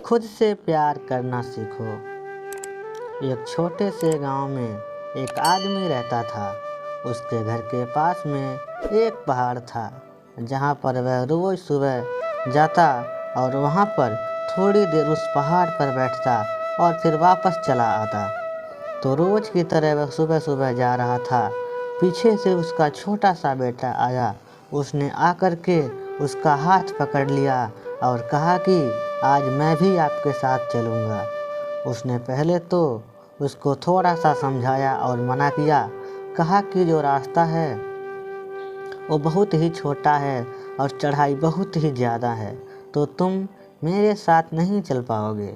खुद से प्यार करना सीखो। एक छोटे से गांव में एक आदमी रहता था। उसके घर के पास में एक पहाड़ था जहां पर वह रोज सुबह जाता और वहां पर थोड़ी देर उस पहाड़ पर बैठता और फिर वापस चला आता। तो रोज की तरह वह सुबह सुबह जा रहा था। पीछे से उसका छोटा सा बेटा आया। उसने आकर के उसका हाथ पकड़ लिया और कहा कि आज मैं भी आपके साथ चलूँगा। उसने पहले तो उसको थोड़ा सा समझाया और मना किया। कहा कि जो रास्ता है वो बहुत ही छोटा है और चढ़ाई बहुत ही ज़्यादा है, तो तुम मेरे साथ नहीं चल पाओगे।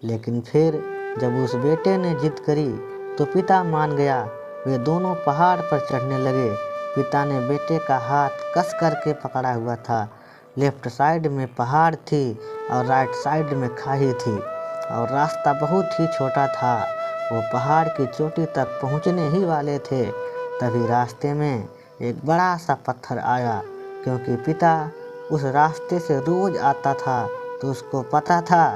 लेकिन फिर जब उस बेटे ने जिद करी तो पिता मान गया। वे दोनों पहाड़ पर चढ़ने लगे। पिता ने बेटे का हाथ कस करके पकड़ा हुआ था। लेफ्ट साइड में पहाड़ थी और राइट साइड में खाई थी और रास्ता बहुत ही छोटा था। वो पहाड़ की चोटी तक पहुंचने ही वाले थे, तभी रास्ते में एक बड़ा सा पत्थर आया। क्योंकि पिता उस रास्ते से रोज आता था तो उसको पता था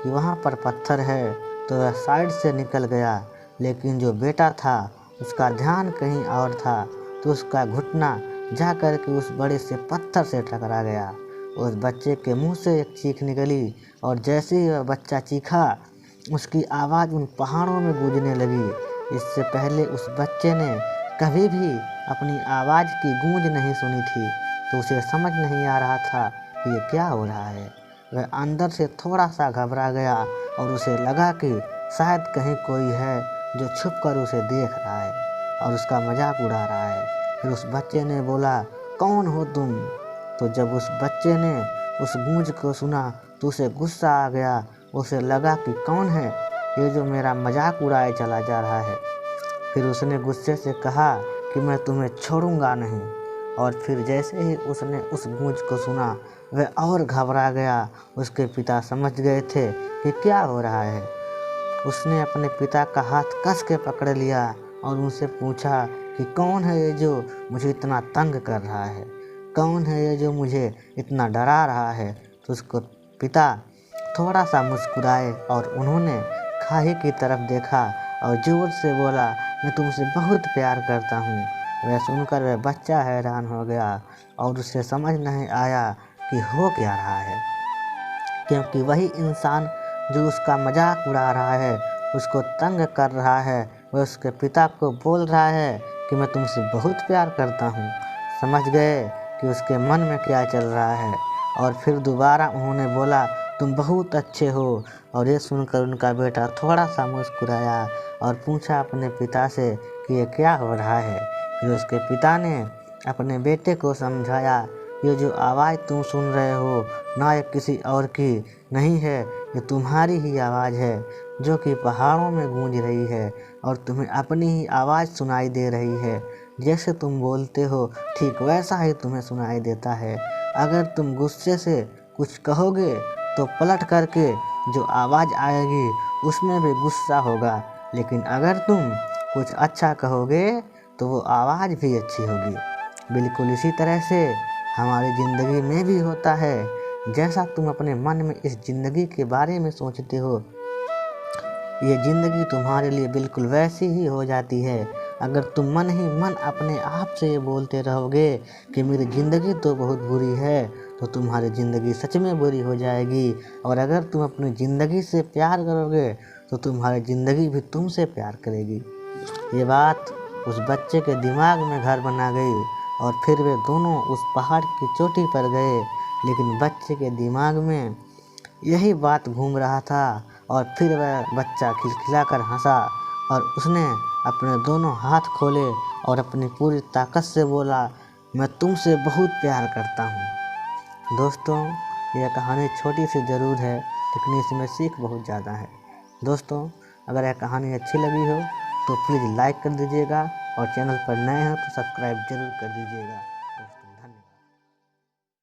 कि वहाँ पर पत्थर है, तो वह साइड से निकल गया। लेकिन जो बेटा था उसका ध्यान कहीं और था, तो उसका घुटना जा कर के उस बड़े से पत्थर से टकरा गया। उस बच्चे के मुंह से एक चीख निकली और जैसे ही वह बच्चा चीखा, उसकी आवाज़ उन पहाड़ों में गूंजने लगी। इससे पहले उस बच्चे ने कभी भी अपनी आवाज़ की गूंज नहीं सुनी थी, तो उसे समझ नहीं आ रहा था कि ये क्या हो रहा है। वह अंदर से थोड़ा सा घबरा गया और उसे लगा कि शायद कहीं कोई है जो छुप कर उसे देख रहा है और उसका मजाक उड़ा रहा है। फिर उस बच्चे ने बोला, कौन हो तुम? तो जब उस बच्चे ने उस गूंज को सुना तो उसे गुस्सा आ गया। उसे लगा कि कौन है ये जो मेरा मजाक उड़ाए चला जा रहा है। फिर उसने गुस्से से कहा कि मैं तुम्हें छोड़ूंगा नहीं। और फिर जैसे ही उसने उस गूंज को सुना, वह और घबरा गया। उसके पिता समझ गए थे कि क्या हो रहा है। उसने अपने पिता का हाथ कस के पकड़ लिया और उनसे पूछा कि कौन है ये जो मुझे इतना तंग कर रहा है, कौन है ये जो मुझे इतना डरा रहा है। तो उसको पिता थोड़ा सा मुस्कुराए और उन्होंने खाई की तरफ देखा और जोर से बोला, मैं तुमसे बहुत प्यार करता हूँ। वह सुनकर वह बच्चा हैरान हो गया और उसे समझ नहीं आया कि हो क्या रहा है, क्योंकि वही इंसान जो उसका मजाक उड़ा रहा है, उसको तंग कर रहा है, वह उसके पिता को बोल रहा है कि मैं तुमसे बहुत प्यार करता हूँ। समझ गए कि उसके मन में क्या चल रहा है। और फिर दोबारा उन्होंने बोला, तुम बहुत अच्छे हो। और ये सुनकर उनका बेटा थोड़ा सा मुस्कुराया और पूछा अपने पिता से कि ये क्या हो रहा है। फिर उसके पिता ने अपने बेटे को समझाया, ये जो आवाज़ तुम सुन रहे हो ना, ये किसी और की नहीं है, ये तुम्हारी ही आवाज़ है जो कि पहाड़ों में गूंज रही है और तुम्हें अपनी ही आवाज़ सुनाई दे रही है। जैसे तुम बोलते हो ठीक वैसा ही तुम्हें सुनाई देता है। अगर तुम गुस्से से कुछ कहोगे तो पलट करके जो आवाज़ आएगी उसमें भी गुस्सा होगा, लेकिन अगर तुम कुछ अच्छा कहोगे तो वो आवाज़ भी अच्छी होगी। बिल्कुल इसी तरह से हमारी ज़िंदगी में भी होता है। जैसा तुम अपने मन में इस ज़िंदगी के बारे में सोचते हो, ये ज़िंदगी तुम्हारे लिए बिल्कुल वैसी ही हो जाती है। अगर तुम मन ही मन अपने आप से ये बोलते रहोगे कि मेरी ज़िंदगी तो बहुत बुरी है, तो तुम्हारी ज़िंदगी सच में बुरी हो जाएगी। और अगर तुम अपनी ज़िंदगी से प्यार करोगे तो तुम्हारी ज़िंदगी भी तुमसे प्यार करेगी। ये बात उस बच्चे के दिमाग में घर बना गई और फिर वे दोनों उस पहाड़ की चोटी पर गए। लेकिन बच्चे के दिमाग में यही बात घूम रहा था और फिर वह बच्चा खिलखिलाकर हंसा और उसने अपने दोनों हाथ खोले और अपनी पूरी ताकत से बोला, मैं तुमसे बहुत प्यार करता हूँ। दोस्तों, यह कहानी छोटी सी ज़रूर है, लेकिन इसमें सीख बहुत ज़्यादा है। दोस्तों, अगर यह कहानी अच्छी लगी हो तो प्लीज़ लाइक कर दीजिएगा और चैनल पर नए हो तो सब्सक्राइब जरूर कर दीजिएगा।